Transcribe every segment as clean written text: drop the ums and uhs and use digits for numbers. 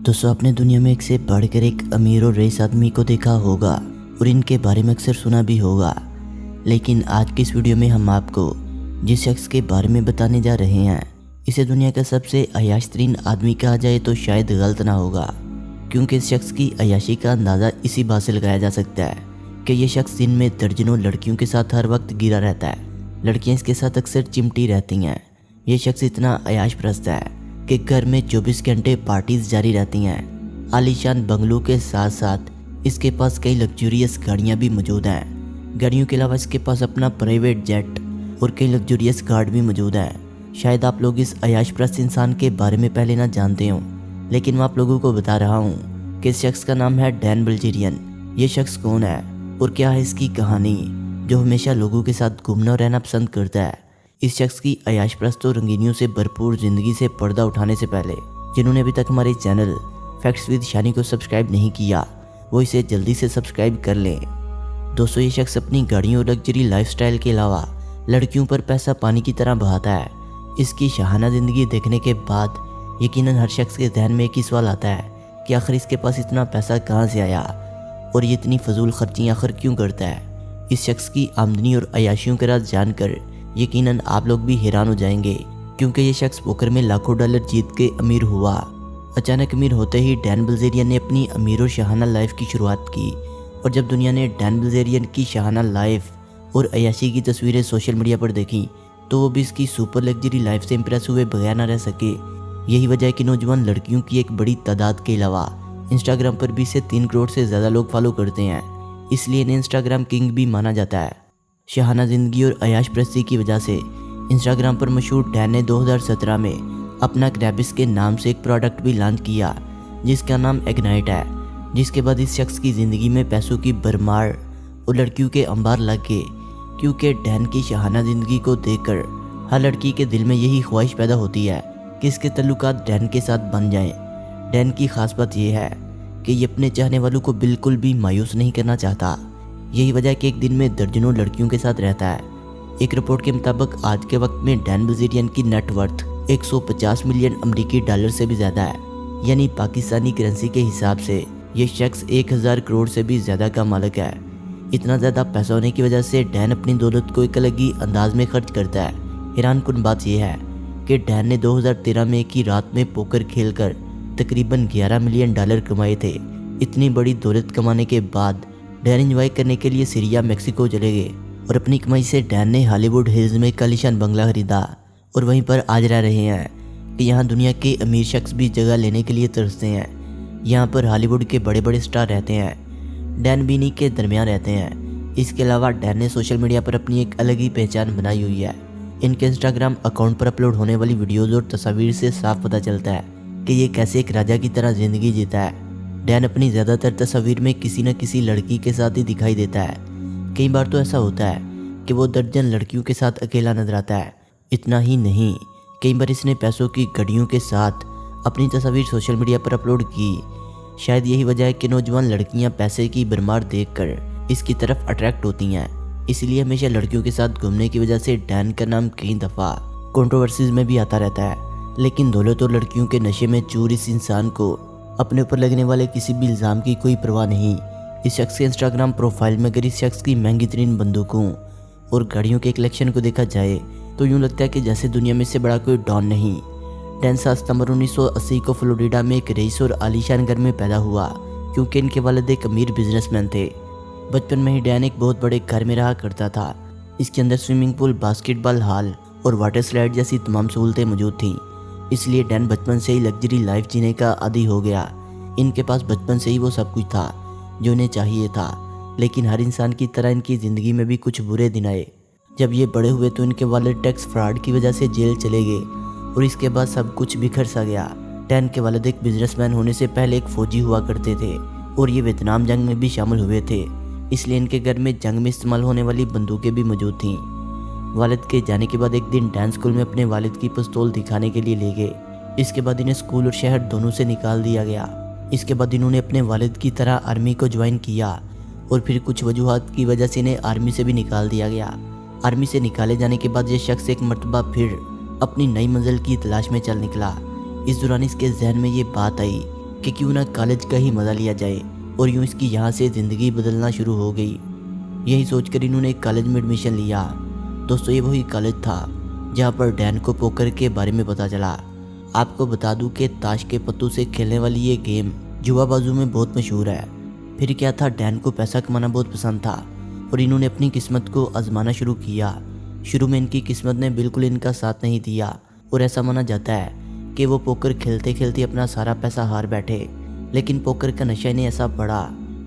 दोस्तों, आपने दुनिया में एक से बढ़कर एक अमीर और रईस आदमी को देखा होगा और इनके बारे में अक्सर सुना भी होगा। लेकिन आज की इस वीडियो में हम आपको जिस शख्स के बारे में बताने जा रहे हैं, इसे दुनिया का सबसे अय्याश-तरीन आदमी कहा जाए तो शायद गलत ना होगा, क्योंकि इस शख्स की अय्याशी का अंदाज़ा इसी बात से लगाया जा सकता है कि ये शख्स दिन में दर्जनों लड़कियों के साथ हर वक्त गिरा रहता है। लड़कियाँ इसके साथ अक्सर चिमटी रहती हैं। ये शख्स इतना अय्याश परस्त है कि घर में 24 घंटे पार्टीज जारी रहती हैं। आलीशान बंगलों के साथ साथ इसके पास कई लग्जूरियस गाड़ियां भी मौजूद हैं। गाड़ियों के अलावा इसके पास अपना प्राइवेट जेट और कई लग्जूरियस कार भी मौजूद हैं। शायद आप लोग इस अय्याश परस्त इंसान के बारे में पहले ना जानते हों, लेकिन मैं आप लोगों को बता रहा हूँ कि इस शख्स का नाम है डैन बिल्जेरियन। ये शख्स कौन है और क्या है इसकी कहानी, जो हमेशा लोगों के साथ घूमना और रहना पसंद करता है। इस शख्स की अय्याश परस्त और रंगीनियों से भरपूर ज़िंदगी से पर्दा उठाने से पहले जिन्होंने अभी तक हमारे चैनल फैक्ट्स विद शानी को सब्सक्राइब नहीं किया, वो इसे जल्दी से सब्सक्राइब कर लें। दोस्तों, ये शख्स अपनी गाड़ियों और लग्जरी लाइफस्टाइल के अलावा लड़कियों पर पैसा पानी की तरह बहाता है। इसकी शाहाना ज़िंदगी देखने के बाद यकीनन हर शख्स के जहन में एक ही सवाल आता है कि आखिर इसके पास इतना पैसा कहाँ से आया और ये इतनी फजूल खर्ची आखिर क्यों करता है। इस शख्स की आमदनी और अय्याशियों के राज जानकर यकीनन आप लोग भी हैरान हो जाएंगे, क्योंकि ये शख्स पोकर में लाखों डॉलर जीत के अमीर हुआ। अचानक अमीर होते ही डैन बिल्जेरियन ने अपनी अमीर और शाहाना लाइफ की शुरुआत की, और जब दुनिया ने डैन बिल्जेरियन की शाहाना लाइफ और अय्याशी की तस्वीरें सोशल मीडिया पर देखी तो वो भी इसकी सुपर लग्जरी लाइफ से इंप्रेस हुए बगैर ना रह सके। यही वजह है कि नौजवान लड़कियों की एक बड़ी तादाद के अलावा इंस्टाग्राम पर भी इसे 3 करोड़ से ज़्यादा लोग फॉलो करते हैं, इसलिए इन्हें इंस्टाग्राम किंग भी माना जाता है। शाहाना ज़िंदगी और अय्याश परस्ती की वजह से इंस्टाग्राम पर मशहूर डैन ने 2017 में अपना क्रैबिस के नाम से एक प्रोडक्ट भी लॉन्च किया, जिसका नाम इग्नाइट है। जिसके बाद इस शख्स की ज़िंदगी में पैसों की भरमार और लड़कियों के अंबार लग गए, क्योंकि डैन की शाहाना ज़िंदगी को देखकर हर लड़की के दिल में यही ख्वाहिश पैदा होती है कि इसके तल्लुकात डैन के साथ बन जाएं। डैन की खास बात यह है कि ये अपने चाहने वालों को बिल्कुल भी मायूस नहीं करना चाहता। यही वजह है कि एक दिन में दर्जनों लड़कियों के साथ रहता है। एक रिपोर्ट के मुताबिक आज के वक्त में डैन बिल्जेरियन की नेटवर्थ 150 मिलियन अमेरिकी डॉलर से भी ज़्यादा है, यानी पाकिस्तानी करेंसी के हिसाब से ये शख्स 1000 करोड़ से भी ज़्यादा का मालिक है। इतना ज़्यादा पैसा होने की वजह से डैन अपनी दौलत को एक अलग ही अंदाज में खर्च करता है। हैरानकुन बात यह है कि डैन ने 2013 में एक ही रात में पोकर खेलकर तकरीबन 11 मिलियन डॉलर कमाए थे। इतनी बड़ी दौलत कमाने के बाद डैन एंजॉय करने के लिए सीरिया मैक्सिको चले गए और अपनी कमाई से डैन ने हॉलीवुड हिल्स में एक आलीशान बंगला खरीदा और वहीं पर आज रह रहे हैं कि यहाँ दुनिया के अमीर शख्स भी जगह लेने के लिए तरसते हैं। यहाँ पर हॉलीवुड के बड़े बड़े स्टार रहते हैं। डैन भी इन्हीं के दरमियान रहते हैं। इसके अलावा डैन ने सोशल मीडिया पर अपनी एक अलग ही पहचान बनाई हुई है। इनके इंस्टाग्राम अकाउंट पर अपलोड होने वाली वीडियोज़ और तस्वीर से साफ पता चलता है कि ये कैसे एक राजा की तरह ज़िंदगी जीता है। डैन अपनी ज़्यादातर तस्वीर में किसी न किसी लड़की के साथ ही दिखाई देता है। कई बार तो ऐसा होता है कि वो दर्जन लड़कियों के साथ अकेला नजर आता है। इतना ही नहीं, कई बार इसने पैसों की घड़ियों के साथ अपनी तस्वीर सोशल मीडिया पर अपलोड की। शायद यही वजह है कि नौजवान लड़कियां पैसे की भरमार देखकर इसकी तरफ अट्रैक्ट होती हैं। इसलिए हमेशा लड़कियों के साथ घूमने की वजह से डैन का नाम कई दफ़ा कंट्रोवर्सीज में भी आता रहता है। लेकिन दौलत और लड़कियों के नशे में चूर इस इंसान को अपने ऊपर लगने वाले किसी भी इल्ज़ाम की कोई परवाह नहीं। इस शख्स के इंस्टाग्राम प्रोफाइल में अगर इस शख्स की महंगी तरीन बंदूकों और गाड़ियों के कलेक्शन को देखा जाए तो यूँ लगता है कि जैसे दुनिया में से बड़ा कोई डॉन नहीं। डैन 7 सितंबर 1980 को फ्लोरिडा में एक रईस और आलीशान घर में पैदा हुआ, क्योंकि इनके वालिद एक अमीर बिजनेसमैन थे। बचपन में ही डैन एक बहुत बड़े घर में रहा करता था। इसके अंदर स्विमिंग पूल, बास्केटबॉल हॉल और वाटर स्लाइड जैसी तमाम सहूलतें मौजूद थीं। इसलिए डैन बचपन से ही लग्जरी लाइफ जीने का आदी हो गया। इनके पास बचपन से ही वो सब कुछ था जो इन्हें चाहिए था। लेकिन हर इंसान की तरह इनकी ज़िंदगी में भी कुछ बुरे दिन आए। जब ये बड़े हुए तो इनके वालिद टैक्स फ्रॉड की वजह से जेल चले गए और इसके बाद सब कुछ बिखर सा गया। डैन के वालिद एक बिजनेसमैन होने से पहले एक फ़ौजी हुआ करते थे और ये वियतनाम जंग में भी शामिल हुए थे। इसलिए इनके घर में जंग में इस्तेमाल होने वाली बंदूकें भी मौजूद थीं। वालिद के जाने के बाद एक दिन डैन स्कूल में अपने वालिद की पिस्तौल दिखाने के लिए ले गए। इसके बाद इन्हें स्कूल और शहर दोनों से निकाल दिया गया। इसके बाद इन्होंने अपने वालिद की तरह आर्मी को ज्वाइन किया और फिर कुछ वजूहात की वजह से इन्हें आर्मी से भी निकाल दिया गया। आर्मी से निकाले जाने के बाद ये शख्स एक मर्तबा फिर अपनी नई मंजिल की तलाश में चल निकला। इस दौरान इसके जहन में ये बात आई कि क्यों ना कॉलेज का ही मज़ा लिया जाए, और यूँ इसकी यहाँ से ज़िंदगी बदलना शुरू हो गई। यही सोचकर इन्होंने कॉलेज में एडमिशन लिया। दोस्तों ये वही कॉलेज था जहाँ पर डैन को पोकर के बारे में पता चला। आपको बता दूं कि ताश के पत्तों से खेलने वाली ये गेम जुआ बाजू में बहुत मशहूर है। फिर क्या था, डैन को पैसा कमाना बहुत पसंद था और इन्होंने अपनी किस्मत को आजमाना शुरू किया। शुरू में इनकी किस्मत ने बिल्कुल इनका साथ नहीं दिया और ऐसा माना जाता है कि वो पोकर खेलते खेलते अपना सारा पैसा हार बैठे। लेकिन पोकर का नशा इन्हें ऐसा बढ़ा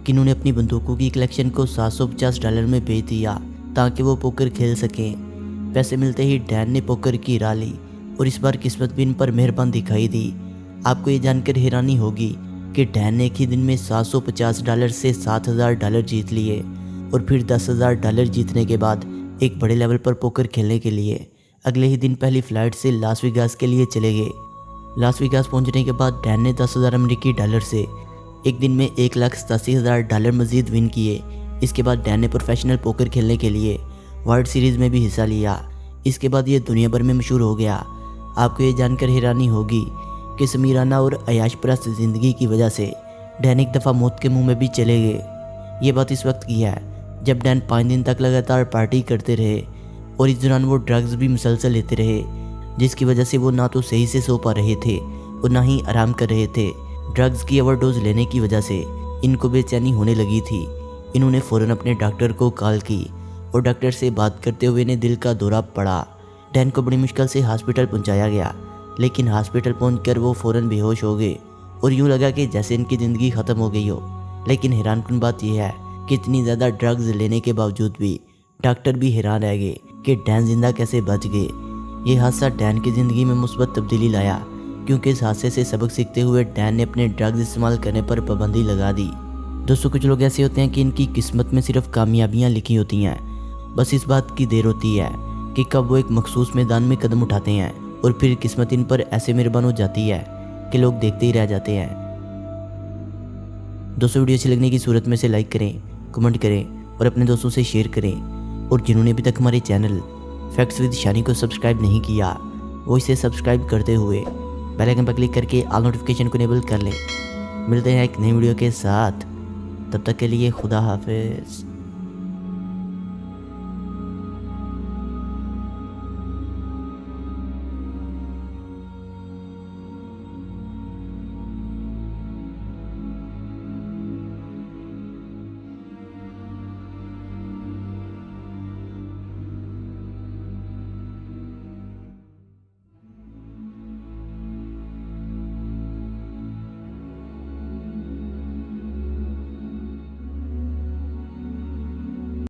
कि इन्होंने अपनी बंदूकों की कलेक्शन को $750 में बेच दिया ताकि वो पोकर खेल सकें। पैसे मिलते ही डैन ने पोकर की राह ली और इस बार किस्मत भी इन पर मेहरबान दिखाई दी। आपको ये जानकर हैरानी होगी कि डैन ने एक ही दिन में $750 से $7,000 जीत लिए और फिर $10,000 जीतने के बाद एक बड़े लेवल पर पोकर खेलने के लिए अगले ही दिन पहली फ्लाइट से लास वेगास के लिए चले गए। लास वेगास पहुंचने के बाद डैन ने 10,000 अमेरिकी डॉलर से एक दिन में $1,87,000 मजीद विन किए। इसके बाद डैन ने प्रोफेशनल पोकर खेलने के लिए वर्ल्ड सीरीज़ में भी हिस्सा लिया। इसके बाद ये दुनिया भर में मशहूर हो गया। आपको ये जानकर हैरानी होगी कि समीराना और अयाश परस्त ज़िंदगी की वजह से डैन एक दफ़ा मौत के मुंह में भी चले गए। ये बात इस वक्त की है जब डैन 5 दिन तक लगातार पार्टी करते रहे और इस दौरान वो ड्रग्स भी मुसलसल लेते रहे, जिसकी वजह से वो ना तो सही से सो पा रहे थे और ना ही आराम कर रहे थे। ड्रग्स की ओवरडोज लेने की वजह से इनको बेचैनी होने लगी थी। इन्होंने फ़ौरन अपने डॉक्टर को कॉल की और डॉक्टर से बात करते हुए इन्हें दिल का दौरा पड़ा। डैन को बड़ी मुश्किल से हॉस्पिटल पहुंचाया गया, लेकिन हॉस्पिटल पहुंचकर वो फ़ौरन बेहोश हो गए और यूँ लगा कि जैसे इनकी ज़िंदगी ख़त्म हो गई हो। लेकिन हैरानकुन बात यह है कि इतनी ज़्यादा ड्रग्स लेने के बावजूद भी डॉक्टर भी हैरान रह गए कि डैन जिंदा कैसे बच गए। ये हादसा डैन की ज़िंदगी में मुस्बत तब्दीली लाया, क्योंकि इस हादसे से सबक सीखते हुए डैन ने अपने ड्रग्स इस्तेमाल करने पर पाबंदी लगा दी। दोस्तों कुछ लोग ऐसे होते हैं कि इनकी किस्मत में सिर्फ कामयाबियाँ लिखी होती हैं, बस इस बात की देर होती है कि कब वो एक मखसूस मैदान में कदम उठाते हैं और फिर किस्मत इन पर ऐसे मेहरबान हो जाती है कि लोग देखते ही रह जाते हैं। दोस्तों वीडियो अच्छी लगने की सूरत में से लाइक करें, कमेंट करें और अपने दोस्तों से शेयर करें। और जिन्होंने अभी तक हमारे चैनल फैक्ट्स विद शानी को सब्सक्राइब नहीं किया, वो इसे सब्सक्राइब करते हुए बेल आइकन पर क्लिक करके ऑल नोटिफिकेशन को इनेबल कर लें। मिलते हैं एक नई वीडियो के साथ, तब तक के लिए खुदा हाफिज़।